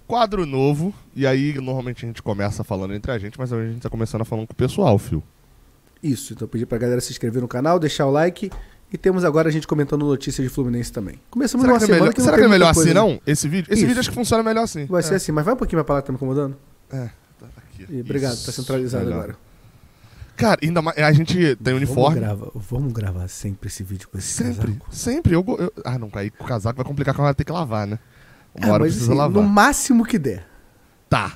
Quadro novo, e aí normalmente a gente começa falando entre a gente, mas hoje a gente tá começando falando com o pessoal, Fio. Isso, então eu pedi pra galera se inscrever no canal, deixar o like, e temos agora a gente comentando notícias de Fluminense também. Começamos numa semana que não será tem que é melhor muita coisa, assim, né? não? Esse vídeo acho que funciona melhor assim. Vai ser assim, mas vai um pouquinho minha palavra que tá me incomodando. Tá aqui. E obrigado, tá centralizado melhor. agora. Cara, ainda mais, a gente tem uniforme. Vamos gravar sempre esse vídeo com esse casaco. Sempre. Não, aí com o casaco vai complicar que ela vai ter que lavar, né? Uma hora mas precisa assim, lavar. no máximo que der. Tá.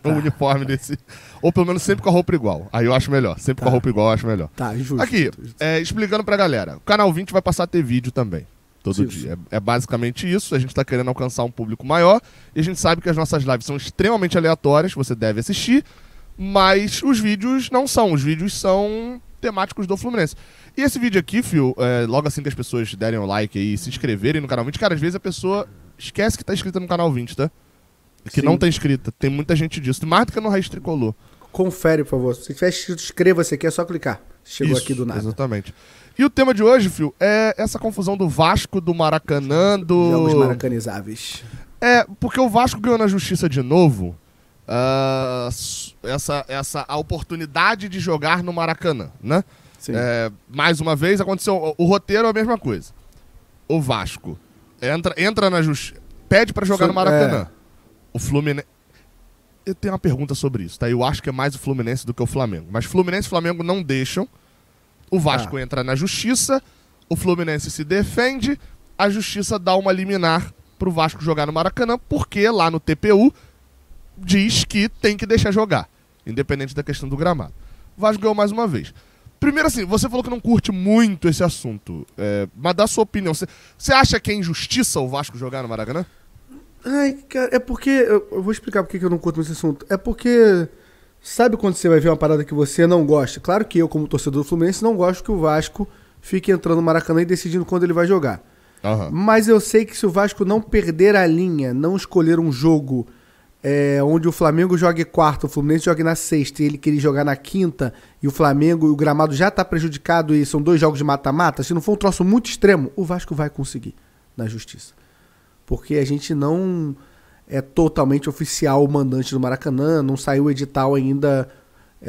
O uniforme desse. Ou pelo menos sempre com a roupa igual. Aí eu acho melhor. Sempre com a roupa igual eu acho melhor. Tá, justo. Aqui, justo. explicando pra galera. O Canal 20 vai passar a ter vídeo também. Todo Isso. dia. É basicamente isso. A gente tá querendo alcançar um público maior. E a gente sabe que as nossas lives são extremamente aleatórias. Você deve assistir. Mas os vídeos não são. Os vídeos são temáticos do Fluminense. E esse vídeo aqui, Fio, logo assim que as pessoas derem o like aí e se inscreverem no Canal 20, cara, às vezes a pessoa esquece que tá inscrita no Canal 20, tá? Que Sim. não tá inscrita. Tem muita gente disso. Mais do que no Raiz Tricolor. Confere, por favor. Se tiver escrito, inscreva-se aqui, é só clicar. Chegou Isso, aqui do nada. Exatamente. E o tema de hoje, Fio, é essa confusão do Vasco, do Maracanã, do... Jogos maracanizáveis. Porque o Vasco ganhou na justiça de novo a oportunidade de jogar no Maracanã, né? Sim. Mais uma vez aconteceu, o roteiro é a mesma coisa. O Vasco entra na justiça, pede pra jogar no Maracanã. O Fluminense... Eu tenho uma pergunta sobre isso, tá? Eu acho que é mais o Fluminense do que o Flamengo. Mas Fluminense e Flamengo não deixam. O Vasco entra na justiça, o Fluminense se defende, a justiça dá uma liminar pro Vasco jogar no Maracanã, porque lá no TPU diz que tem que deixar jogar, independente da questão do gramado. O Vasco ganhou mais uma vez. Primeiro assim, você falou que não curte muito esse assunto, mas dá a sua opinião. Você acha que é injustiça o Vasco jogar no Maracanã? Ai, cara, é porque... Eu vou explicar porque que eu não curto esse assunto. É porque... Sabe quando você vai ver uma parada que você não gosta? Claro que eu, como torcedor do Fluminense, não gosto que o Vasco fique entrando no Maracanã e decidindo quando ele vai jogar. Uhum. Mas eu sei que se o Vasco não perder a linha, não escolher um jogo onde o Flamengo jogue quarta, o Fluminense jogue na sexta e ele querer jogar na quinta, e o Flamengo e o gramado já tá prejudicado e são 2 jogos de mata-mata, se não for um troço muito extremo, o Vasco vai conseguir na justiça. Porque a gente não é totalmente oficial o mandante do Maracanã, não saiu o edital ainda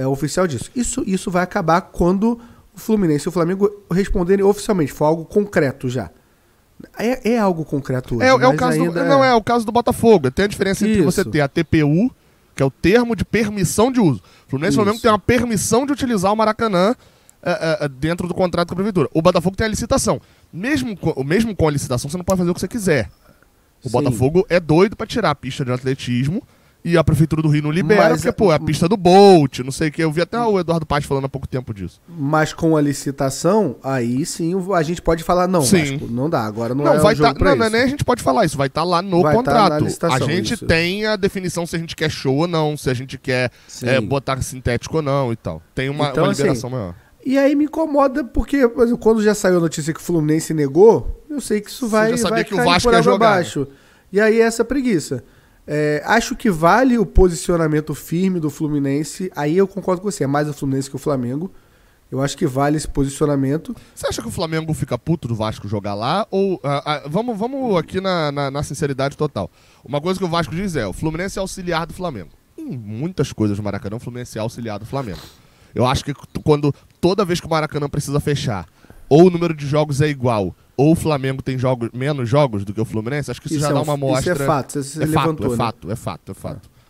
oficial disso. Isso vai acabar quando o Fluminense e o Flamengo responderem oficialmente, for algo concreto já. É algo concreto hoje. É o caso do Botafogo. Tem a diferença entre você ter a TPU, que é o termo de permissão de uso. O Fluminense e o Flamengo tem uma permissão de utilizar o Maracanã dentro do contrato com a Prefeitura. O Botafogo tem a licitação. Mesmo com a licitação, você não pode fazer o que você quiser. O Botafogo é doido pra tirar a pista de atletismo e a Prefeitura do Rio não libera, porque, é a pista do Bolt, não sei o que. Eu vi até o Eduardo Paes falando há pouco tempo disso. Mas com a licitação, aí sim a gente pode falar, não, Vasco, não dá, agora não é vai o jogo pra isso. Não, nem a gente pode falar isso, vai estar lá no contrato. Na licitação, a gente tem a definição se a gente quer show ou não, se a gente quer botar sintético ou não e tal. Tem uma liberação maior. E aí me incomoda porque, por exemplo, quando já saiu a notícia que o Fluminense negou, eu sei que isso vai que o Vasco ia jogar abaixo. E aí essa preguiça. Acho que vale o posicionamento firme do Fluminense. Aí eu concordo com você, é mais o Fluminense que o Flamengo. Eu acho que vale esse posicionamento. Você acha que o Flamengo fica puto do Vasco jogar lá? Ou vamos aqui na sinceridade total. Uma coisa que o Vasco diz o Fluminense é auxiliar do Flamengo. Em muitas coisas do Maracanã, o Fluminense é auxiliar do Flamengo. Eu acho que toda vez que o Maracanã precisa fechar, ou o número de jogos é igual, ou o Flamengo tem menos jogos do que o Fluminense, acho que isso já dá uma amostra. Isso é fato, você levantou, é fato.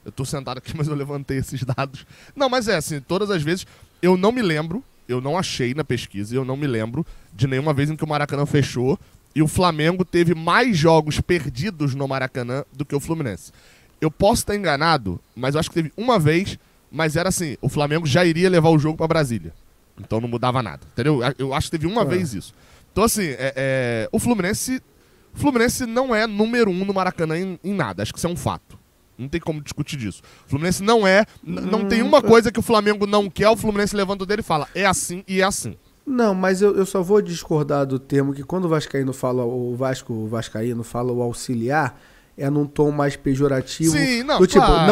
Eu tô sentado aqui, mas eu levantei esses dados. Não, mas assim, todas as vezes, eu não me lembro, eu não achei na pesquisa, eu não me lembro de nenhuma vez em que o Maracanã fechou e o Flamengo teve mais jogos perdidos no Maracanã do que o Fluminense. Eu posso estar enganado, mas eu acho que teve uma vez, mas era assim, o Flamengo já iria levar o jogo pra Brasília. Então não mudava nada, entendeu? Eu acho que teve uma vez isso. Então assim, o Fluminense não é número 1 no Maracanã em nada, acho que isso é um fato. Não tem como discutir disso. O Fluminense não tem uma coisa que o Flamengo não quer, o Fluminense levanta o dele e fala, é assim e é assim. Não, mas eu só vou discordar do termo que quando o Vascaíno fala, o Vascaíno fala o auxiliar, é num tom mais pejorativo. Sim, não, do tipo, claro,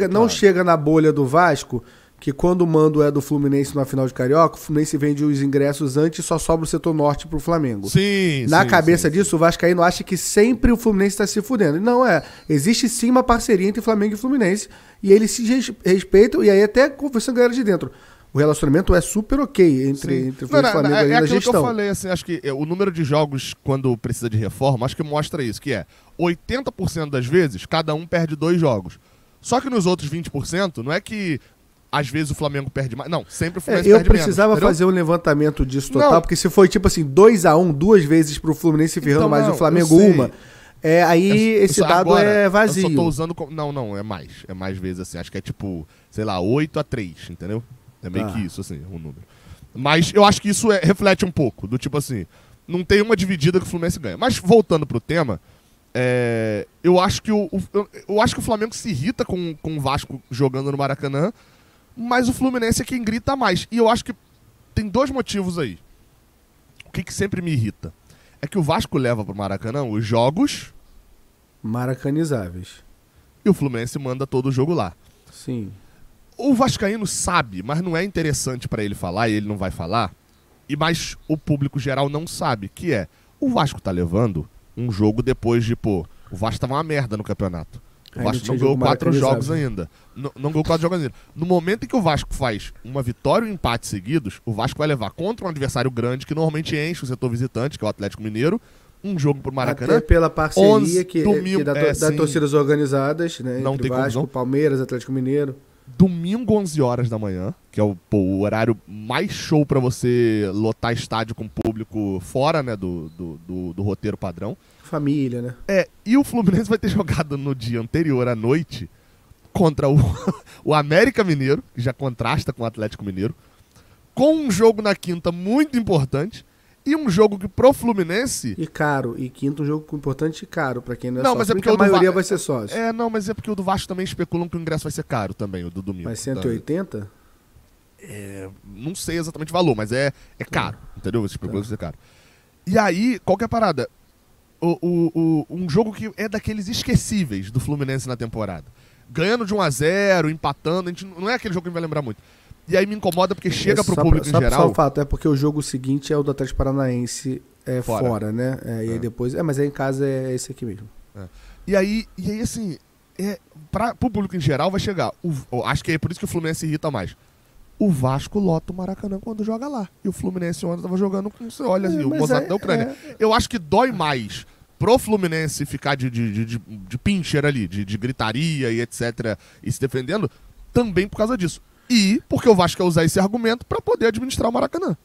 não chega na bolha do Vasco que quando o mando é do Fluminense na final de Carioca, o Fluminense vende os ingressos antes e só sobra o setor norte pro Flamengo. Sim, Na sim, cabeça sim, disso, o vascaíno acha que sempre o Fluminense tá se fudendo. E não é. Existe sim uma parceria entre Flamengo e Fluminense e eles se respeitam e aí até conversando com a galera de dentro. O relacionamento é super ok entre o Fluminense e o Flamengo ali na aquilo gestão. que eu falei, assim, acho que o número de jogos quando precisa de reforma, acho que mostra isso, que é 80% das vezes, cada um perde 2 jogos. Só que nos outros 20%, não é que às vezes o Flamengo perde mais. Não, sempre o Fluminense eu perde menos. precisava fazer um levantamento disso total, Não. porque se foi tipo assim, 2-1, 2 vezes pro Fluminense ferrando, Então, mais não, o Flamengo eu sei. uma. Aí esse dado Agora, é vazio. Eu só tô usando. Não, é mais. É mais vezes assim. Acho que é tipo, sei lá, 8-3, entendeu? É meio que isso, assim, o número. Mas eu acho que isso reflete um pouco, do tipo assim, não tem uma dividida que o Fluminense ganha. Mas voltando pro tema, eu acho que eu acho que o Flamengo se irrita com o Vasco jogando no Maracanã, mas o Fluminense é quem grita mais. E eu acho que tem 2 motivos aí. O que sempre me irrita é que o Vasco leva pro Maracanã os jogos Maracanizáveis. e o Fluminense manda todo o jogo lá. Sim. O vascaíno sabe, mas não é interessante pra ele falar, e ele não vai falar, mas o público geral não sabe, que é, o Vasco tá levando um jogo depois de, o Vasco tava uma merda no campeonato. O Vasco não ganhou 4 jogos ainda. Não ganhou 4 jogos ainda. No momento em que o Vasco faz uma vitória e um empate seguidos, o Vasco vai levar contra um adversário grande, que normalmente enche o setor visitante, que é o Atlético Mineiro, um jogo pro Maracanã. Até pela parceria 11 que domingo, das torcidas organizadas, né? Não entre tem Vasco, confusão. Palmeiras, Atlético Mineiro. Domingo, 11 horas da manhã, que é o horário mais show pra você lotar estádio com público fora, né, do roteiro padrão. Família, né? E o Fluminense vai ter jogado no dia anterior à noite contra o América Mineiro, que já contrasta com o Atlético Mineiro, com um jogo na quinta muito importante e um jogo que pro Fluminense... E caro. E quinto, um jogo importante e caro pra quem não é Não, sócio. mas é porque a o do maioria Va- vai ser sócio. Mas é porque o do Vasco também especulam que o ingresso vai ser caro também, o do domingo. Mas 180? Não sei exatamente o valor, mas é caro, entendeu? Você especula que vai ser caro. E aí, qual que é a parada? Um jogo que é daqueles esquecíveis do Fluminense na temporada. Ganhando de 1-0, empatando, a gente não é aquele jogo que a gente vai lembrar muito. E aí me incomoda porque chega pro público em geral... Só o fato, é porque o jogo seguinte é o do Atlético Paranaense fora, né? E aí depois... mas aí em casa é esse aqui mesmo. E aí assim, pro público em geral vai chegar... acho que é por isso que o Fluminense se irrita mais. O Vasco lota o Maracanã quando joga lá. E o Fluminense ontem tava jogando com... Olha assim, o Mozart da Ucrânia. Eu acho que dói mais pro Fluminense ficar de pincher ali, de gritaria e etc. E se defendendo, também por causa disso. E porque o Vasco quer usar esse argumento pra poder administrar o Maracanã.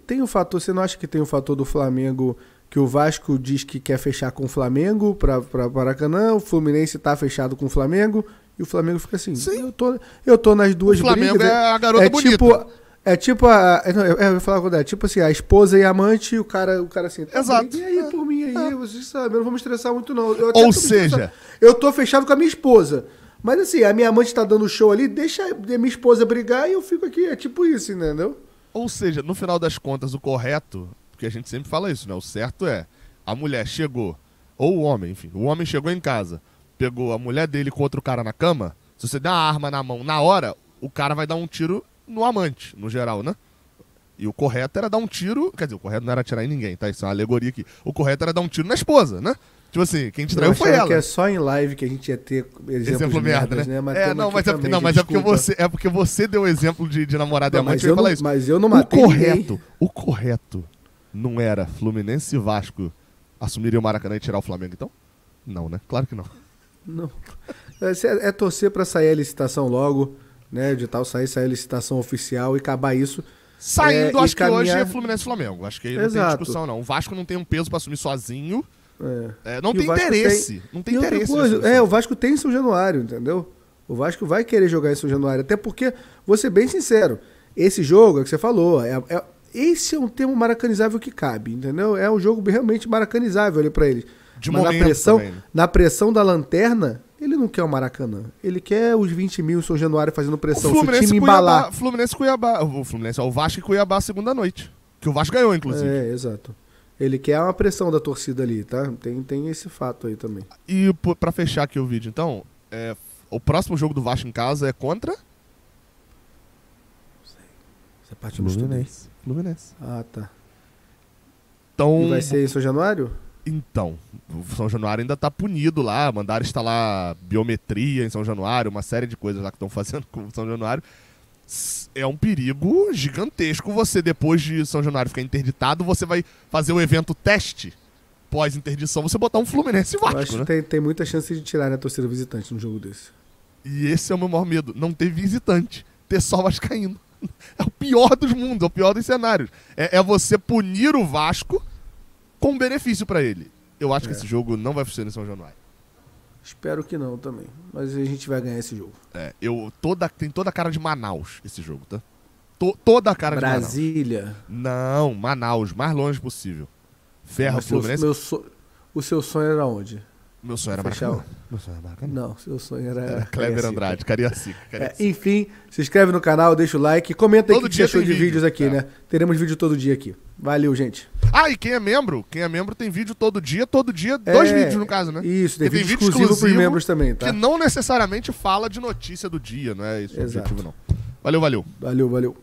Tem o fator... Você não acha que tem o fator do Flamengo... Que o Vasco diz que quer fechar com o Flamengo pra Maracanã, o Fluminense tá fechado com o Flamengo... E o Flamengo fica assim, Sim. eu tô nas duas O Flamengo brigas. é a garota bonita. Eu vou falar quando tipo assim, a esposa e a amante, o cara assim, Exato. E aí, por mim aí, vocês sabem, eu não vou me estressar muito não. Ou seja... Eu tô fechado com a minha esposa. Mas assim, a minha amante tá dando show ali, deixa a minha esposa brigar e eu fico aqui, é tipo isso, entendeu? Ou seja, no final das contas, o correto, porque a gente sempre fala isso, né? O certo é, a mulher chegou, ou o homem, enfim, o homem chegou em casa, pegou a mulher dele com outro cara na cama, se você der uma arma na mão na hora, o cara vai dar um tiro no amante, no geral, né? E o correto era dar um tiro... Quer dizer, o correto não era atirar em ninguém, tá? Isso é uma alegoria aqui. O correto era dar um tiro na esposa, né? Tipo assim, quem te traiu foi ela. Que é só em live que a gente ia ter exemplo merda, né? Mas é porque você deu o exemplo de namorada e amante, eu ia falar isso. Mas eu não matei ninguém. O correto não era Fluminense e Vasco assumirem o Maracanã e tirar o Flamengo, então? Não, né? Claro que não. Não. É torcer pra sair a licitação logo, né? De tal sair a licitação oficial e acabar isso. Saindo, acho que hoje é Fluminense e Flamengo. Acho que aí não tem discussão, não. O Vasco não tem um peso pra assumir sozinho. Não tem interesse. Não tem interesse. O Vasco tem em São Januário, entendeu? O Vasco vai querer jogar em São Januário. Até porque, vou ser bem sincero, esse jogo, é o que você falou, esse é um termo maracanizável que cabe, entendeu? É um jogo realmente maracanizável ali pra eles. Mas na pressão da lanterna, ele não quer o Maracanã. Ele quer os 20 mil em São Januário fazendo pressão. Se o time embalar. O Vasco e Cuiabá segunda noite. Que o Vasco ganhou, inclusive. Exato. Ele quer uma pressão da torcida ali, tá? Tem esse fato aí também. E pra fechar aqui o vídeo, então, o próximo jogo do Vasco em casa é contra? Essa parte eu não estudei. Fluminense. Ah, tá. Então, E vai ser em São Januário? Então, o São Januário ainda tá punido lá, mandaram instalar biometria em São Januário, uma série de coisas lá que estão fazendo com o São Januário. É um perigo gigantesco você, depois de São Januário ficar interditado, você vai fazer o evento teste pós-interdição, você botar um Fluminense e Eu Vasco, acho né? que tem muita chance de tirar a torcida visitante num jogo desse. E esse é o meu maior medo, não ter visitante, ter só vascaíno. É o pior dos mundos, é o pior dos cenários. É você punir o Vasco com benefício pra ele. Eu acho que esse jogo não vai funcionar em São Januário. Espero que não também. Mas a gente vai ganhar esse jogo. Tem toda a cara de Manaus esse jogo, tá? Toda a cara Brasília. de Manaus. Não, Manaus, mais longe possível. Ferro, Fluminense. O seu sonho era onde? Meu sonho era Maracanã. Meu sonho era Maracanã. Não, seu sonho era Kleber Andrade, Cariacica. Enfim, se inscreve no canal, deixa o like, comenta aí o que você achou de vídeo, vídeos aqui, né? Teremos vídeo todo dia aqui. Valeu, gente. Ah, e quem é membro tem vídeo todo dia, dois vídeos no caso, né? Isso, tem vídeo exclusivo pros membros também, tá? Que não necessariamente fala de notícia do dia, não é isso o objetivo, não. Valeu. Valeu.